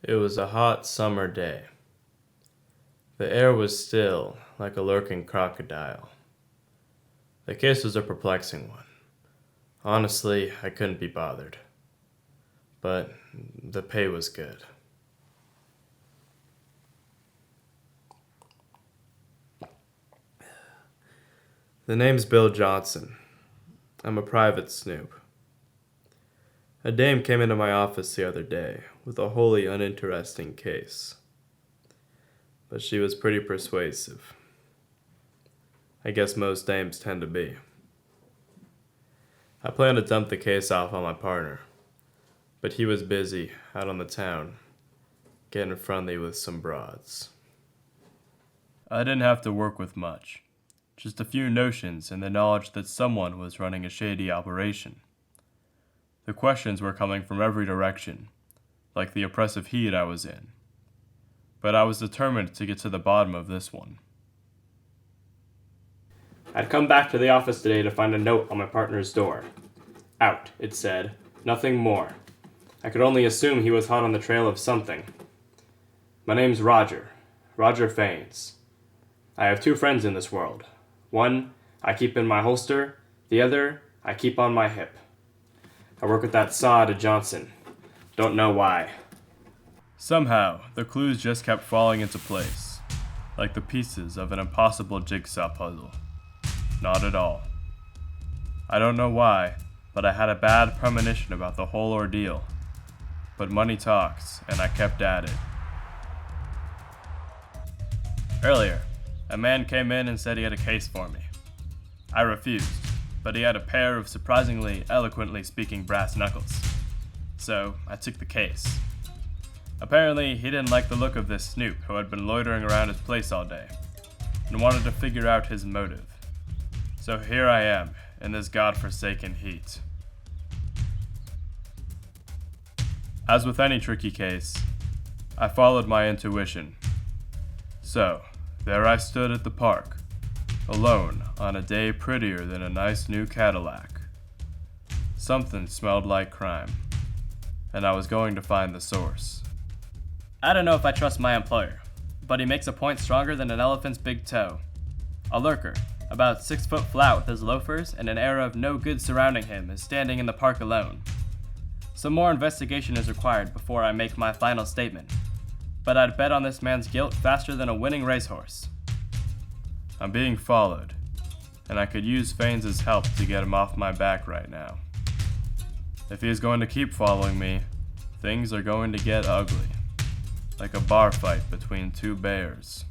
It was a hot summer day. The air was still, like a lurking crocodile. The case was a perplexing one. Honestly, I couldn't be bothered. But the pay was good. The name's Bill Johnson. I'm a private snoop. A dame came into my office the other day with a wholly uninteresting case. But she was pretty persuasive. I guess most dames tend to be. I planned to dump the case off on my partner, but he was busy out on the town, getting friendly with some broads. I didn't have to work with much, just a few notions and the knowledge that someone was running a shady operation. The questions were coming from every direction, like the oppressive heat I was in. But I was determined to get to the bottom of this one. I'd come back to the office today to find a note on my partner's door. Out, it said. Nothing more. I could only assume he was hot on the trail of something. My name's Roger. Roger Faines. I have two friends in this world. One, I keep in my holster. The other, I keep on my hip. I work with that sod at Johnson. Don't know why. Somehow, the clues just kept falling into place, like the pieces of an impossible jigsaw puzzle. Not at all. I don't know why, but I had a bad premonition about the whole ordeal. But money talks, and I kept at it. Earlier, a man came in and said he had a case for me. I refused, but he had a pair of surprisingly eloquently speaking brass knuckles. So, I took the case. Apparently, he didn't like the look of this snoop who had been loitering around his place all day, and wanted to figure out his motive. So here I am, in this godforsaken heat. As with any tricky case, I followed my intuition. So, there I stood at the park, alone on a day prettier than a nice new Cadillac. Something smelled like crime, and I was going to find the source. I don't know if I trust my employer, but he makes a point stronger than an elephant's big toe. A lurker, about 6 foot flat with his loafers and an air of no good surrounding him, is standing in the park alone. Some more investigation is required before I make my final statement, but I'd bet on this man's guilt faster than a winning racehorse. I'm being followed, and I could use Faines' help to get him off my back right now. If he is going to keep following me, things are going to get ugly, like a bar fight between two bears.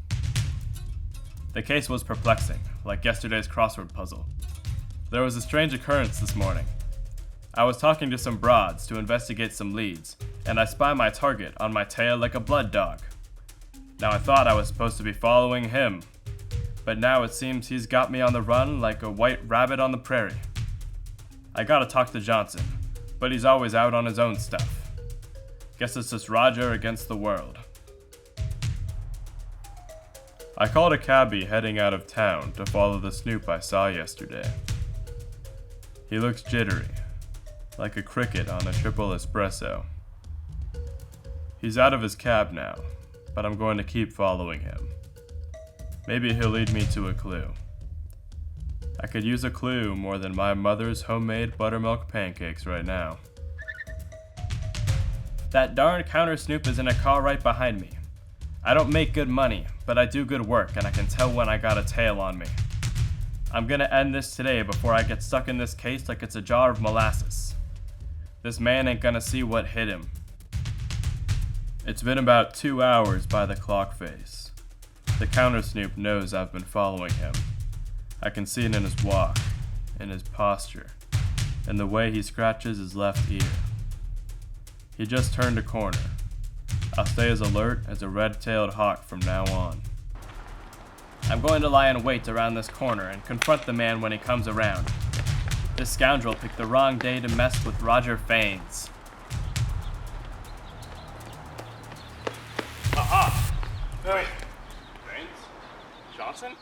The case was perplexing, like yesterday's crossword puzzle. There was a strange occurrence this morning. I was talking to some broads to investigate some leads, and I spy my target on my tail like a blood dog. Now I thought I was supposed to be following him, but now it seems he's got me on the run like a white rabbit on the prairie. I gotta talk to Johnson, but he's always out on his own stuff. Guess it's just Roger against the world. I called a cabbie heading out of town to follow the snoop I saw yesterday. He looks jittery, like a cricket on a triple espresso. He's out of his cab now, but I'm going to keep following him. Maybe he'll lead me to a clue. I could use a clue more than my mother's homemade buttermilk pancakes right now. That darn counter snoop is in a car right behind me. I don't make good money, but I do good work, and I can tell when I got a tail on me. I'm gonna end this today before I get stuck in this case like it's a jar of molasses. This man ain't gonna see what hit him. It's been about 2 hours by the clock face. The counter snoop knows I've been following him. I can see it in his walk, in his posture, and the way he scratches his left ear. He just turned a corner. I'll stay as alert as a red-tailed hawk from now on. I'm going to lie in wait around this corner and confront the man when he comes around. This scoundrel picked the wrong day to mess with Roger Faines. Aha! Wait. Faines? Johnson?